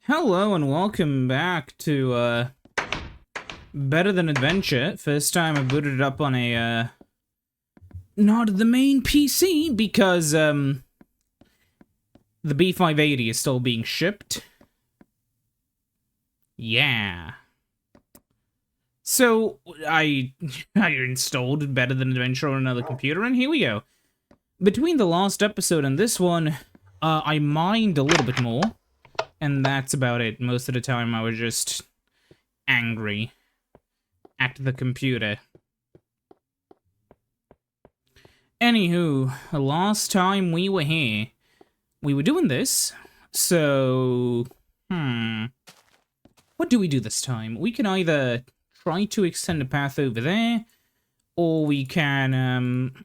Hello and welcome back to Better Than Adventure. First time I booted it up on a not the main PC because the B580 is still being shipped. Yeah. So I installed Better Than Adventure on another computer and here we go. Between the last episode and this one, I mined a little bit more. And that's about it. Most of the time I was just angry at the computer. Anywho, last time we were here, we were doing this, so... What do we do this time? We can either try to extend the path over there, or we can,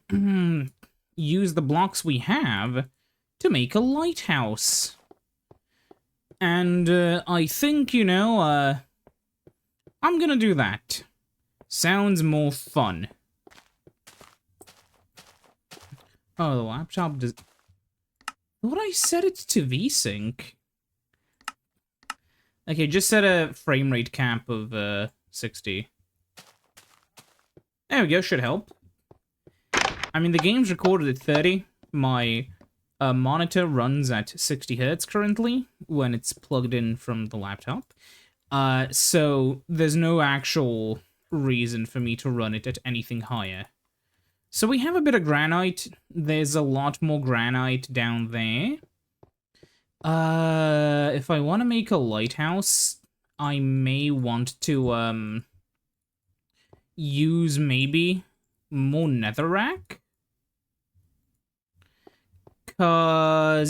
use the blocks we have to make a lighthouse. And, I think, I'm gonna do that. Sounds more fun. Oh, the laptop does... Thought I set it to VSync. Okay, just set a frame rate cap of, 60. There we go, should help. I mean, the game's recorded at 30. My... monitor runs at 60 Hz currently when it's plugged in from the laptop. So there's no actual reason for me to run it at anything higher. So we have a bit of granite. There's a lot more granite down there. If I want to make a lighthouse, I may want to, use maybe more netherrack. Oh,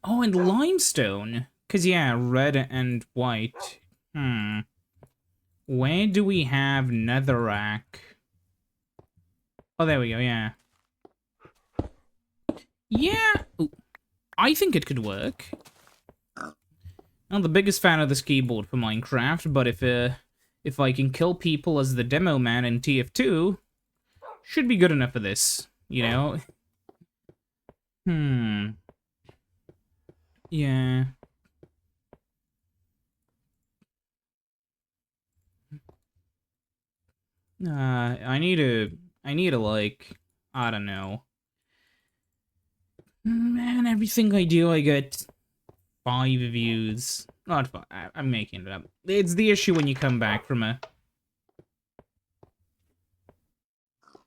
and limestone. Cause, yeah, red and white. Where do we have netherrack? Oh, there we go, yeah. Yeah! Ooh, I think it could work. I'm the biggest fan of this keyboard for Minecraft, but if I can kill people as the demo man in TF2... should be good enough for this, you know? Yeah. I need to, like, I don't know. Man, everything I do, I get 5 views. Not 5, I'm making it up. It's the issue when you come back from a...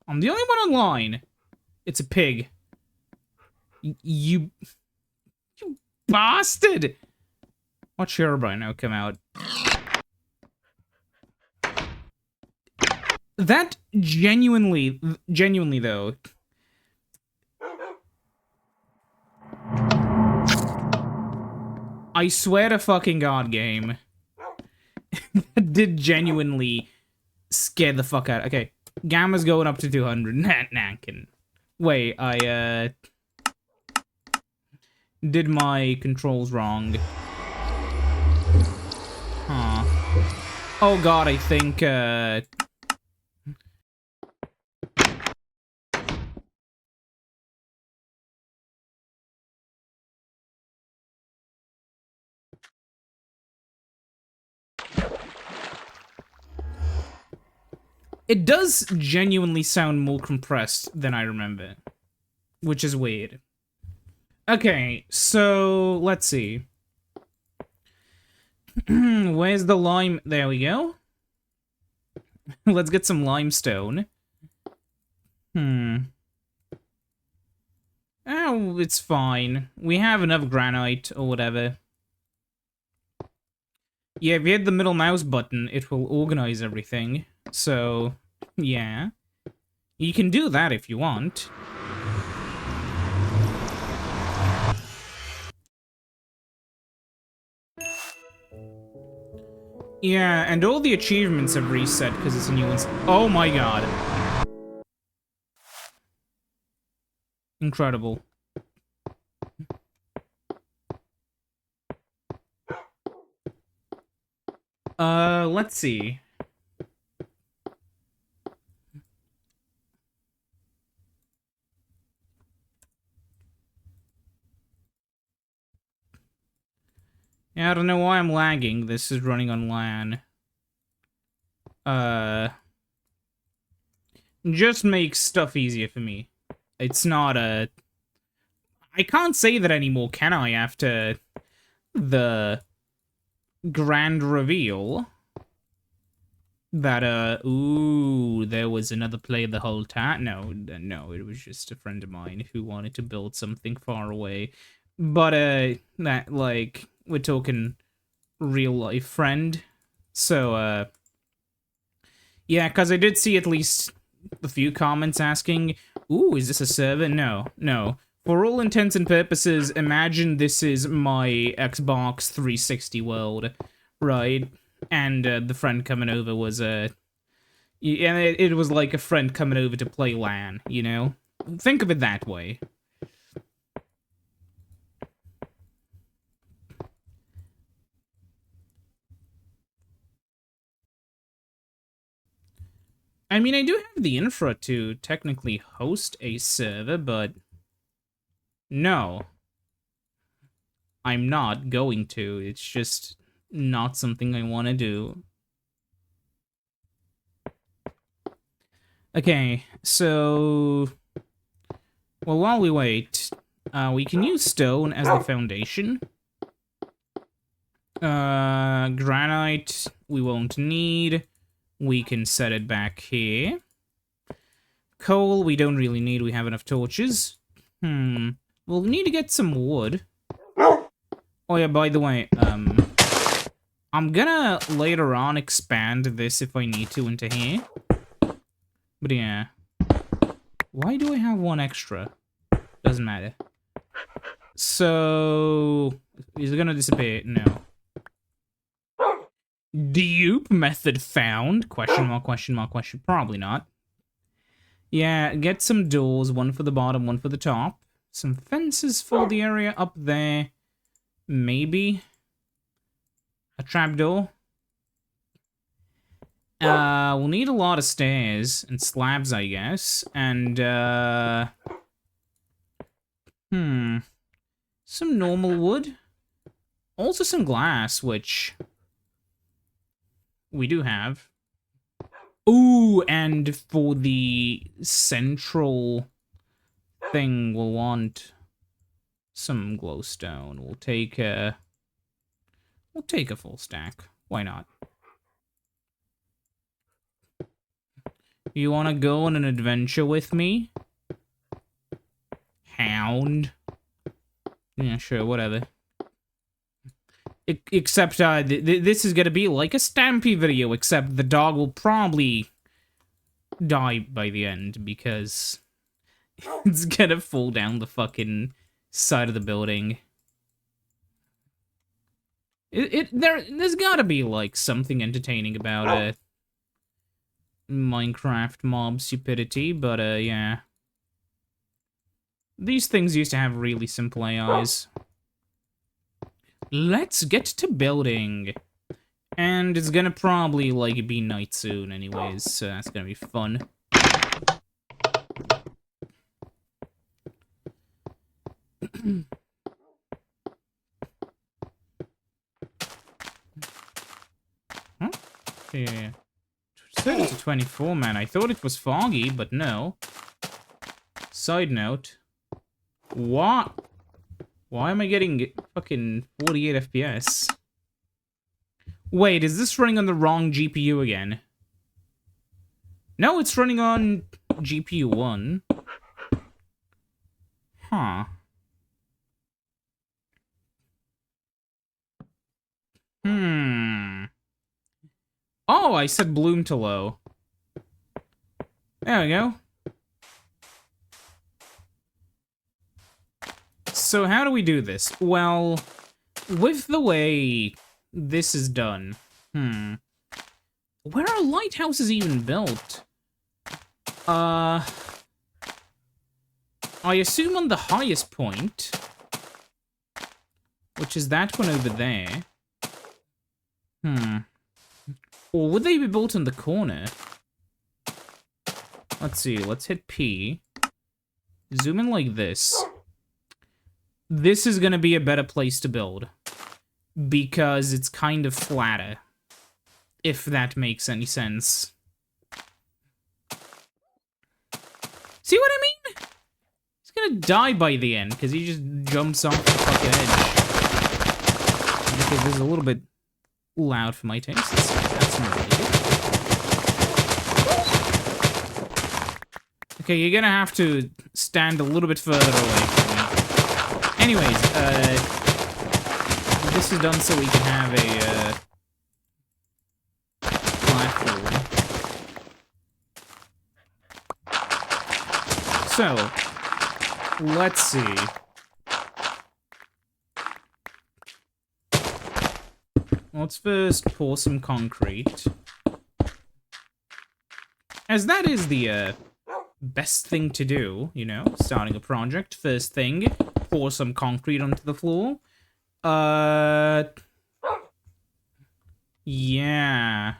I'm the only one online. It's a pig. You bastard! Watch Herobrine now come out. That genuinely though. I swear to fucking God, game. That did genuinely scare the fuck out. Okay, Gamma's going up to 200. Nankin. Wait, I, did my controls wrong. Huh. Oh God, I think, it does genuinely sound more compressed than I remember. Which is weird. Okay, so let's see. Where's the lime? There we go. Let's get some limestone. Oh, it's fine. We have enough granite or whatever. Yeah, if you hit the middle mouse button, it will organize everything. So, yeah. You can do that if you want. Yeah, and all the achievements have reset because it's a new one. Oh my God. Incredible. Let's see. Yeah, I don't know why I'm lagging. This is running on LAN. Just makes stuff easier for me. It's not a... I can't say that anymore, can I, after the grand reveal that, ooh, there was another player the whole time? No, it was just a friend of mine who wanted to build something far away. But, that, like, we're talking real-life friend. So, yeah, because I did see at least a few comments asking, ooh, is this a server? No. For all intents and purposes, imagine this is my Xbox 360 world, right? And the friend coming over was and it was like a friend coming over to play LAN, you know? Think of it that way. I mean, I do have the infra to technically host a server, but no. I'm not going to. It's just not something I want to do. Okay, so... Well, while we wait, we can use stone as the foundation. Granite, we won't need. We can set it back here. Coal, we don't really need. We have enough torches. We'll need to get some wood. Oh yeah, by the way, I'm gonna later on expand this if I need to into here. But yeah. Why do I have one extra? Doesn't matter. So... Is it gonna disappear? No. Dupe method found? Question mark, question mark, question. Probably not. Yeah, get some doors. One for the bottom, one for the top. Some fences for the area up there. Maybe. A trapdoor. We'll need a lot of stairs and slabs, I guess. And, some normal wood. Also some glass, which we do have. Ooh, and for the central thing, we'll want some glowstone. We'll take a full stack. Why not? You wanna go on an adventure with me? Hound? Yeah, sure, whatever. Except, this is gonna be like a Stampy video, except the dog will probably die by the end, because it's gonna fall down the fucking side of the building. There's gotta be, like, something entertaining about, Minecraft mob stupidity, but, yeah. These things used to have really simple AIs. Let's get to building. And it's gonna probably, like, be night soon anyways, so that's gonna be fun. Huh? Yeah. 30 to 24, man. I thought it was foggy, but no. Side note. What? Why am I getting fucking 48 FPS? Wait, is this running on the wrong GPU again? No, it's running on GPU 1. Huh. Oh, I set bloom to low. There we go. So how do we do this? Well, with the way this is done, where are lighthouses even built? I assume on the highest point, which is that one over there. Or would they be built in the corner? Let's see, let's hit P. Zoom in like this. This is gonna be a better place to build. because it's kind of flatter, if that makes any sense. See what I mean? He's gonna die by the end, because he just jumps off the fucking edge. Okay, this is a little bit loud for my taste. That's not really good. Okay, you're gonna have to stand a little bit further away from me. Anyways, this is done so we can have a, platform. So, let's see. Let's first pour some concrete. As that is the, best thing to do, you know, starting a project. First thing, pour some concrete onto the floor. Yeah.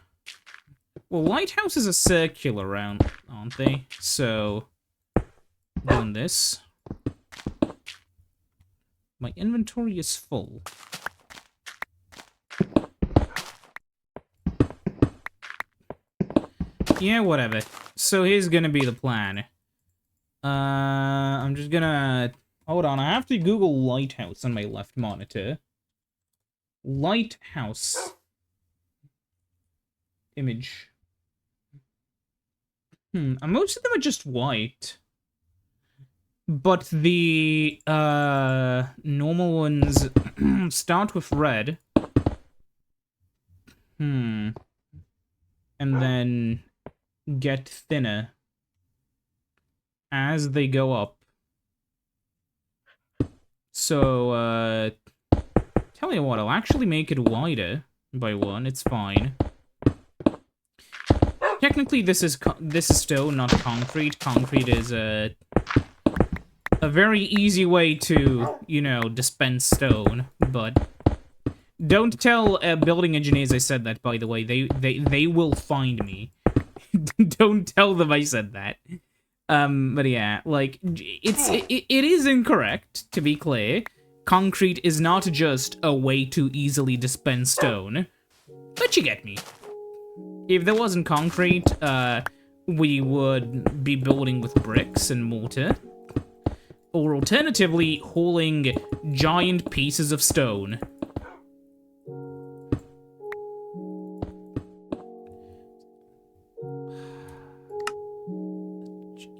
Well, lighthouses are circular around, aren't they? So, doing this. My inventory is full. Yeah, whatever. So here's gonna be the plan. I'm just gonna... Hold on, I have to Google lighthouse on my left monitor. Lighthouse. Image. Most of them are just white. But the, normal ones start with red. And then get thinner as they go up. So, tell you what, I'll actually make it wider by one. It's fine. Technically, this is stone, not concrete. Concrete is a very easy way to, you know, dispense stone. But don't tell building engineers I said that. By the way, they will find me. Don't tell them I said that. But yeah, like, it is incorrect, to be clear. Concrete is not just a way to easily dispense stone. But you get me. If there wasn't concrete, we would be building with bricks and mortar. Or alternatively, hauling giant pieces of stone.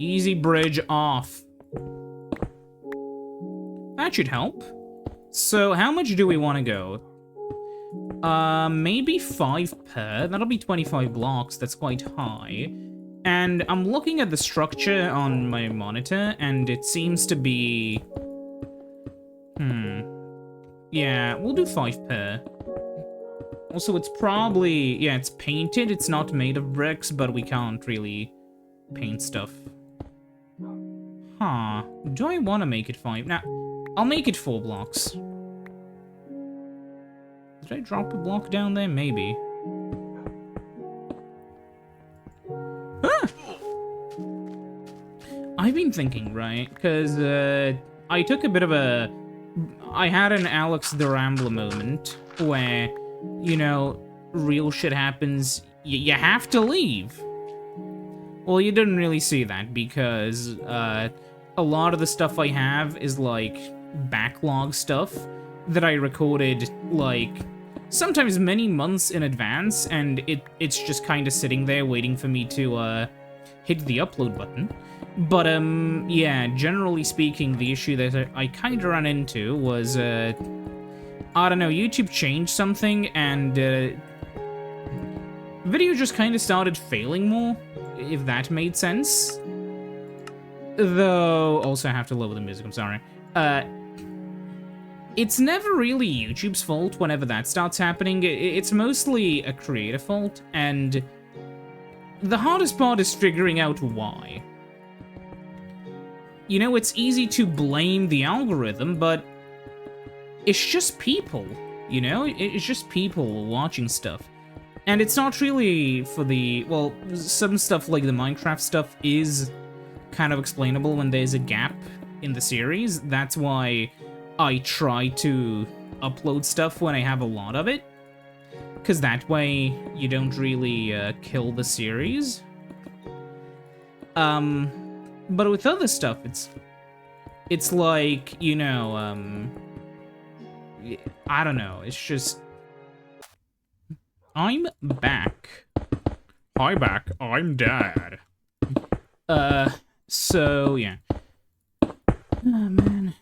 Easy bridge off. That should help. So, how much do we want to go? Maybe 5 per. That'll be 25 blocks. That's quite high. And I'm looking at the structure on my monitor, and it seems to be... Yeah, we'll do 5 per. Also, it's probably... Yeah, it's painted. It's not made of bricks, but we can't really paint stuff. Huh. Do I want to make it 5? Nah, I'll make it 4 blocks. Did I drop a block down there? Maybe. Ah! I've been thinking, right? Because, I took a bit of a... I had an Alex the Rambler moment where, you know, real shit happens, you have to leave. Well, you didn't really see that because, a lot of the stuff I have is, like, backlog stuff that I recorded, like, sometimes many months in advance, and it's just kind of sitting there waiting for me to, hit the upload button. But, yeah, generally speaking, the issue that I kind of ran into was, I don't know, YouTube changed something, and, video just kind of started failing more, if that made sense. Though, also I have to lower the music, I'm sorry. It's never really YouTube's fault whenever that starts happening. It's mostly a creator fault, and the hardest part is figuring out why. You know, it's easy to blame the algorithm, but it's just people, you know? It's just people watching stuff. And it's not really for the... Well, some stuff like the Minecraft stuff is kind of explainable when there's a gap in the series. That's why I try to upload stuff when I have a lot of it. Because that way, you don't really kill the series. But with other stuff, it's like, you know, I don't know, it's just... I'm back. Hi, back. I'm Dad. So, yeah. Oh, man.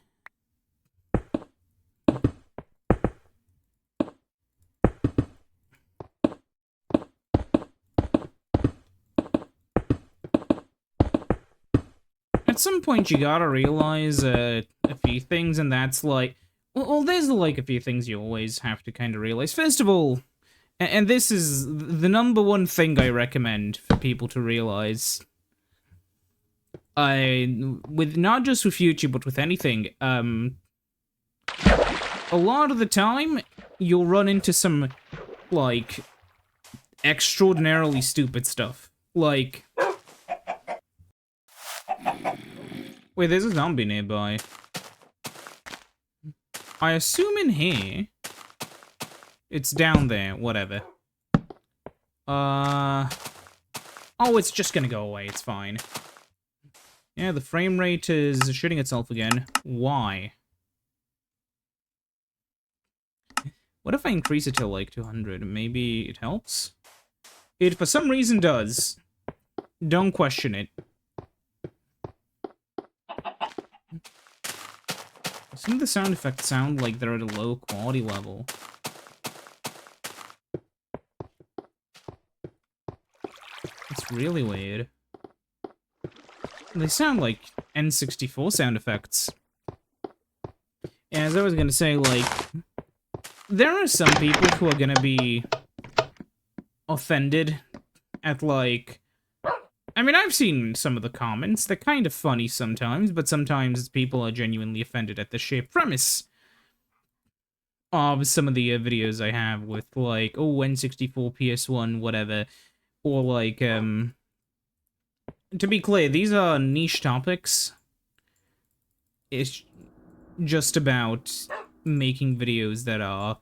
At some point, you gotta realize a few things, and that's like... Well, there's like a few things you always have to kind of realize. First of all, and this is the number one thing I recommend for people to realize. With not just with YouTube, but with anything, a lot of the time, you'll run into some, like, extraordinarily stupid stuff. Like... Wait, there's a zombie nearby. I assume in here... It's down there, whatever. Oh, it's just gonna go away, it's fine. Yeah, the frame rate is shooting itself again. Why? What if I increase it to, like, 200? Maybe it helps? It, for some reason, does. Don't question it. Some of the sound effects sound like they're at a low quality level. It's really weird. They sound like N64 sound effects. And as I was gonna say, like, there are some people who are gonna be offended at, like... I mean, I've seen some of the comments. They're kind of funny sometimes, but sometimes people are genuinely offended at the sheer premise of some of the videos I have with, like, oh, N64, PS1, whatever. Or, like, to be clear, these are niche topics. It's just about making videos that are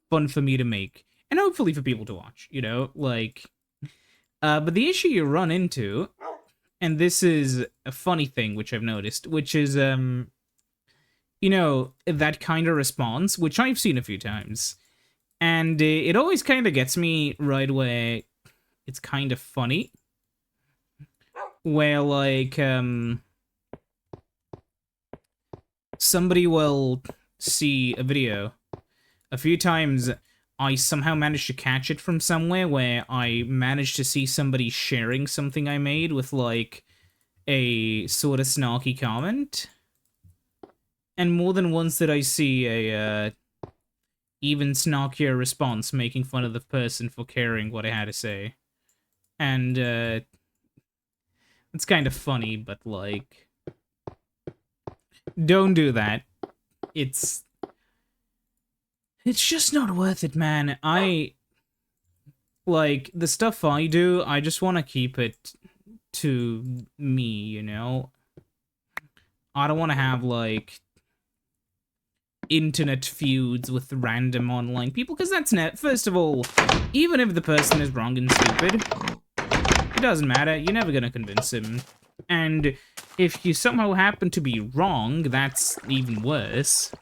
fun for me to make. And hopefully for people to watch, you know? Like... but the issue you run into, and this is a funny thing which I've noticed, which is, you know, that kind of response, which I've seen a few times. And it always kind of gets me right where it's kind of funny. Where, like, somebody will see a video a few times. I somehow managed to catch it from somewhere where I managed to see somebody sharing something I made with, like, a sort of snarky comment. And more than once did I see a, even snarkier response making fun of the person for caring what I had to say. And, it's kind of funny, but, like... Don't do that. It's just not worth it, man. Like, the stuff I do, I just want to keep it to me, you know? I don't want to have, like, internet feuds with random online people, because that's first of all, even if the person is wrong and stupid, it doesn't matter, you're never gonna convince him. And if you somehow happen to be wrong, that's even worse.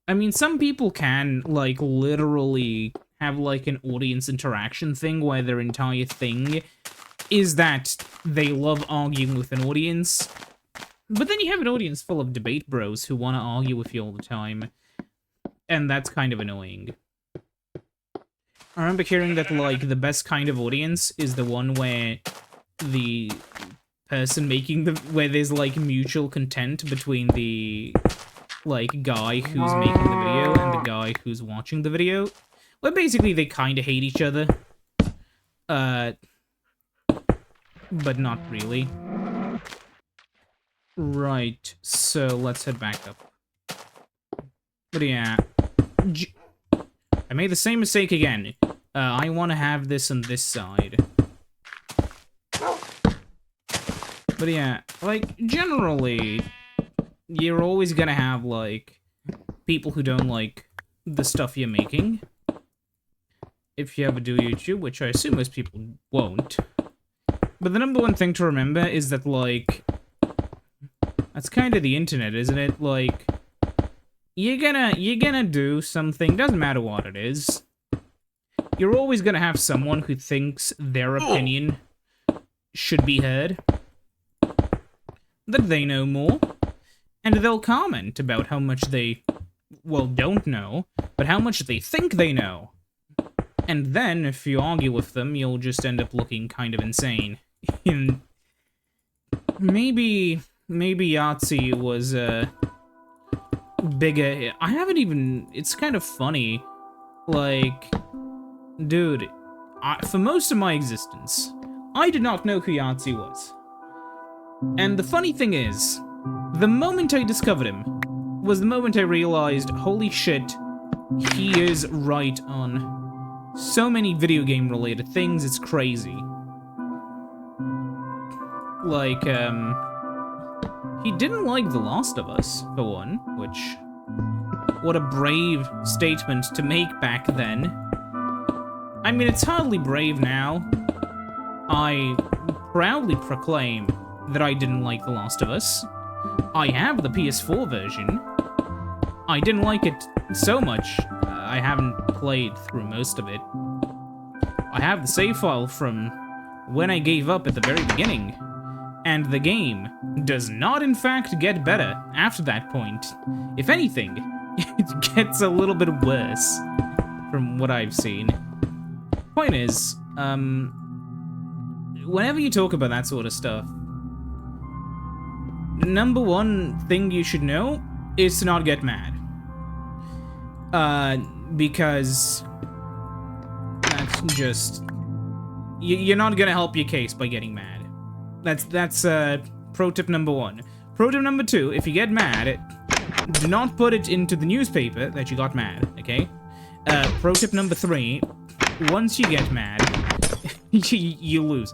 I mean, some people can, like, literally have, like, an audience interaction thing where their entire thing is that they love arguing with an audience. But then you have an audience full of debate bros who want to argue with you all the time. And that's kind of annoying. I remember hearing that, like, the best kind of audience is the one where the person making where there's, like, mutual content between the... like, guy who's making the video and the guy who's watching the video. Where basically they kind of hate each other. But not really. Right, so let's head back up. But yeah. I made the same mistake again. I want to have this on this side. But yeah, like, generally... you're always gonna have, like, people who don't like the stuff you're making. If you ever do YouTube, which I assume most people won't. But the number one thing to remember is that, like, that's kind of the internet, isn't it? Like, you're gonna do something, doesn't matter what it is. You're always gonna have someone who thinks their opinion should be heard. That they know more. And they'll comment about how much they, well, don't know, but how much they think they know. And then, if you argue with them, you'll just end up looking kind of insane. Maybe Yahtzee was, bigger. I haven't even, it's kind of funny. Like, dude, for most of my existence, I did not know who Yahtzee was. And the funny thing is, the moment I discovered him was the moment I realized, holy shit, he is right on so many video game related things, it's crazy. Like, he didn't like The Last of Us, for one, which, what a brave statement to make back then. I mean, it's hardly brave now. I proudly proclaim that I didn't like The Last of Us. I have the PS4 version. I didn't like it so much, I haven't played through most of it. I have the save file from when I gave up at the very beginning, and the game does not in fact get better after that point. If anything, it gets a little bit worse from what I've seen. Point is, whenever you talk about that sort of stuff, number one thing you should know is to not get mad. Because that's just, you're not gonna help your case by getting mad. That's pro tip number one. Pro tip number two, if you get mad, do not put it into the newspaper that you got mad, okay? Pro tip number three, once you get mad, you lose.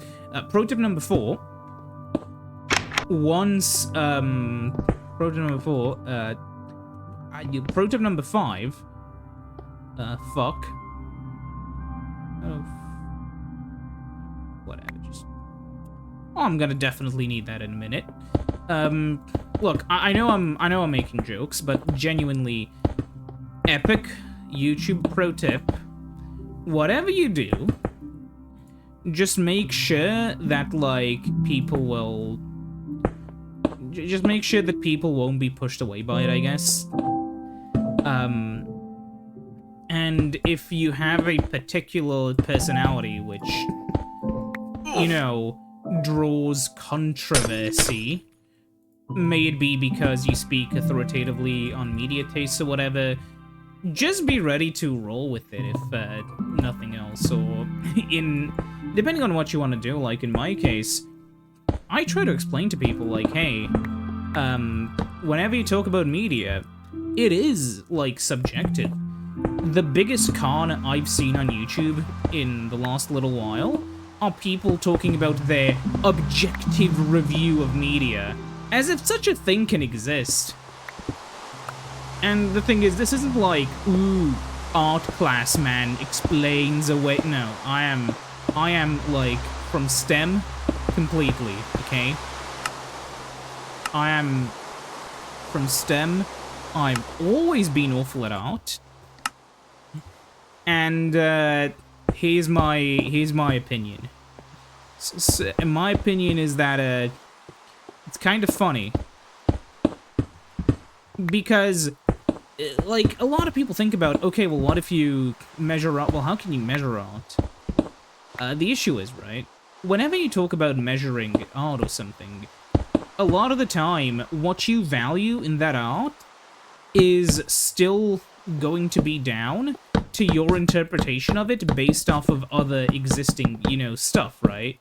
Pro tip number four, once, pro tip number four, pro tip number five, fuck. Oh, whatever, just... Oh, I'm gonna definitely need that in a minute. Look, I know I'm making jokes, but genuinely, epic YouTube pro tip, whatever you do, just make sure that, like, people will... Just make sure that people won't be pushed away by it, I guess. And if you have a particular personality which, you know, draws controversy, may it be because you speak authoritatively on media tastes or whatever, just be ready to roll with it if nothing else, or depending on what you want to do. Like in my case, I try to explain to people, like, hey, whenever you talk about media, it is, like, subjective. The biggest con I've seen on YouTube in the last little while are people talking about their objective review of media, as if such a thing can exist. And the thing is, this isn't like, ooh, art class man explains away. No, I am, like, from STEM completely, okay? I am from STEM. I've always been awful at art. And, here's my opinion. My opinion is that, it's kind of funny. Because, like, a lot of people think about, okay, well, what if you measure art? Well, how can you measure art? The issue is, right, whenever you talk about measuring art or something, a lot of the time, what you value in that art is still going to be down to your interpretation of it based off of other existing, you know, stuff, right?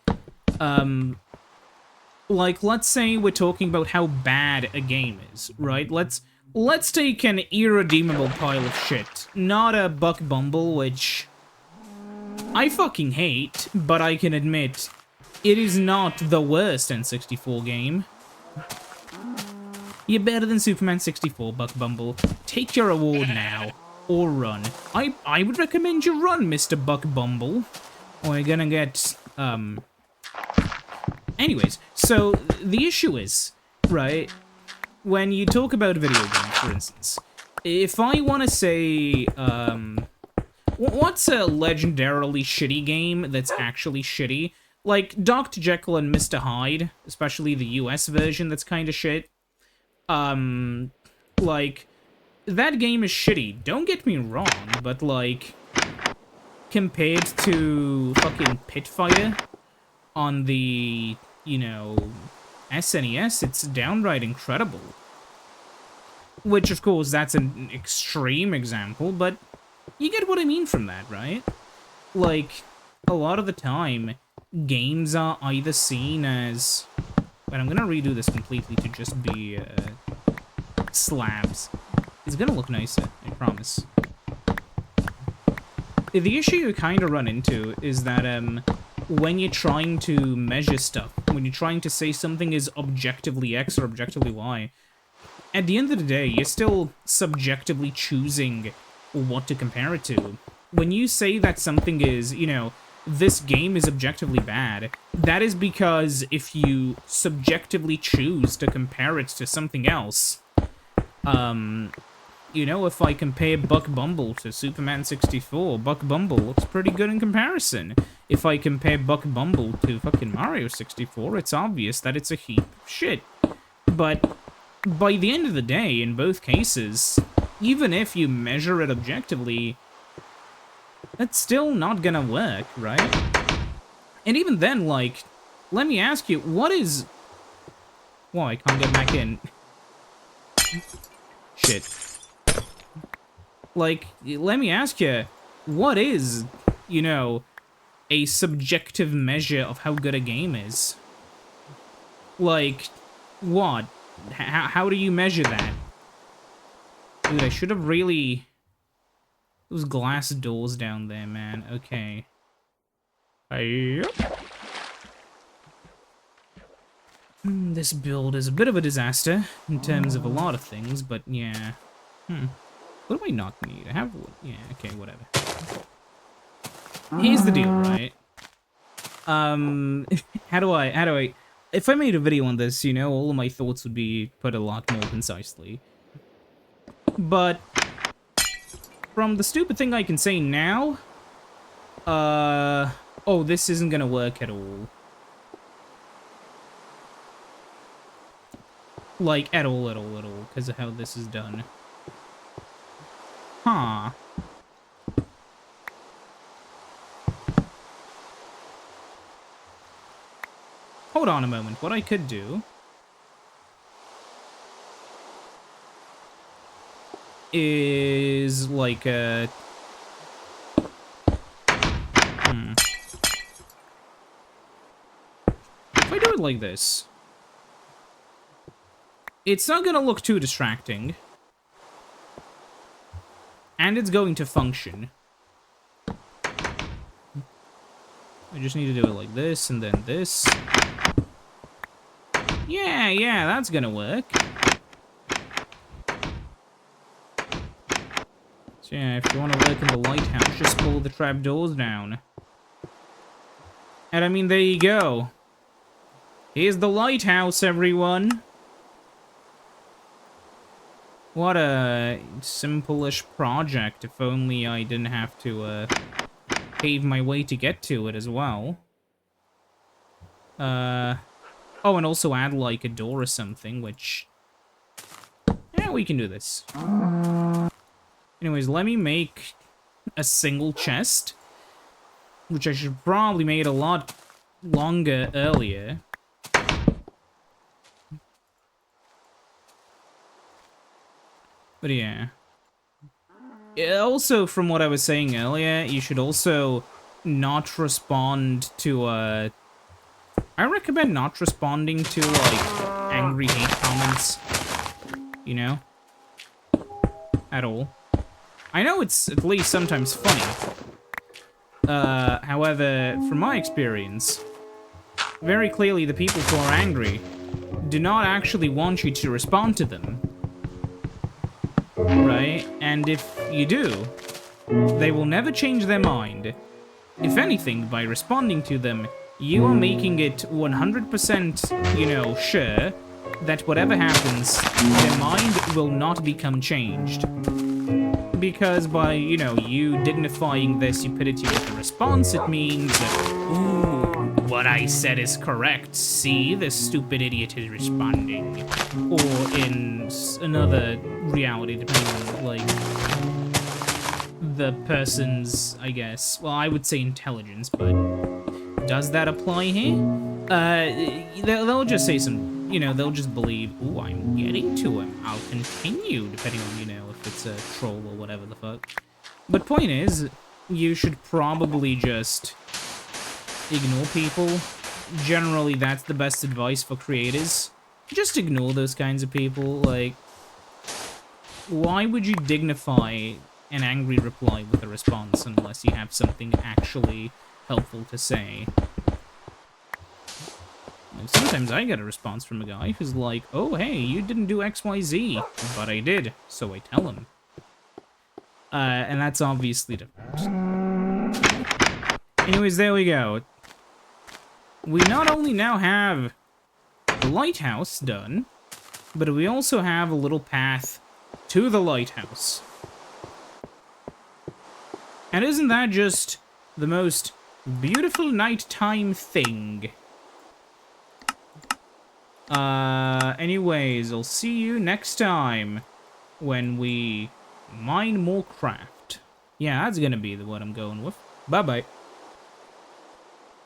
Like, let's say we're talking about how bad a game is, right? Let's take an irredeemable pile of shit, not a Buck Bumble, which I fucking hate, but I can admit it is not the worst N64 game. You're better than Superman 64, Buck Bumble. Take your award now. or run. I would recommend you run, Mr. Buck Bumble. Or you're gonna get, Anyways, so the issue is, right, when you talk about video games, for instance, if I want to say, what's a legendarily shitty game that's actually shitty? Like Dr. Jekyll and Mr. Hyde, especially the US version that's kind of shit. Like, that game is shitty, don't get me wrong, but like, compared to fucking Pitfire on the, you know, SNES, it's downright incredible. Which, of course, that's an extreme example, but you get what I mean from that, right? Like, a lot of the time, games are either seen as... But I'm gonna redo this completely to just be, slabs. It's gonna look nicer, I promise. The issue you kind of run into is that, when you're trying to measure stuff, when you're trying to say something is objectively X or objectively Y, at the end of the day, you're still subjectively choosing what to compare it to. When you say that something is, you know, this game is objectively bad, that is because if you subjectively choose to compare it to something else, you know, if I compare Buck Bumble to Superman 64, Buck Bumble looks pretty good in comparison. If I compare Buck Bumble to fucking Mario 64, it's obvious that it's a heap of shit. But by the end of the day, in both cases, even if you measure it objectively, that's still not gonna work, right? And even then, like, let me ask you, what is... Whoa, I can't get back in. Shit. Like, let me ask you, what is, you know, a subjective measure of how good a game is? Like, what? How do you measure that? Dude, I should have really... Those glass doors down there, man. Okay. This build is a bit of a disaster in terms of a lot of things, but yeah. What do I not need? I have wood. Yeah, okay, whatever. Here's the deal, right? How do I... If I made a video on this, you know, all of my thoughts would be put a lot more concisely. But from the stupid thing I can say now, oh, this isn't gonna work at all. Like, at all, because of how this is done. Huh. Hold on a moment. What I could do is like a... If I do it like this, it's not gonna look too distracting. And it's going to function. I just need to do it like this, and then this. Yeah, that's gonna work. So yeah, if you want to work in the lighthouse, just pull the trapdoors down. And I mean, there you go. Here's the lighthouse, everyone. What a simple-ish project, if only I didn't have to, pave my way to get to it as well. Oh, and also add, like, a door or something, which... Yeah, we can do this. Anyways, let me make a single chest, which I should probably made a lot longer earlier. But yeah. Also, from what I was saying earlier, you should also not respond to, I recommend not responding to, like, angry hate comments. You know? At all. I know it's at least sometimes funny. However, from my experience, very clearly the people who are angry do not actually want you to respond to them. Right? And And if you do, they will never change their mind. If anything, by responding to them, you are making it 100%, you know, sure that whatever happens, their mind will not become changed. Because by, you know, you dignifying their stupidity with a response, it means that, ooh, what I said is correct. See, this stupid idiot is responding. Or in another reality, depending on, like, the person's, I guess, well, I would say intelligence, but does that apply here? They'll just say some, you know, they'll just believe, ooh, I'm getting to him. I'll continue, depending on, you know, if it's a troll or whatever the fuck. But point is, you should probably just ignore people. Generally, that's the best advice for creators. Just ignore those kinds of people. Like, why would you dignify an angry reply with a response unless you have something actually helpful to say? And sometimes I get a response from a guy who's like, oh, hey, you didn't do XYZ, but I did, so I tell him. And that's obviously different. Anyways, there we go. We not only now have the lighthouse done, but we also have a little path to the lighthouse. And isn't that just the most beautiful nighttime thing? Anyways, I'll see you next time when we mine more craft. Yeah, that's gonna be what I'm going with. Bye-bye.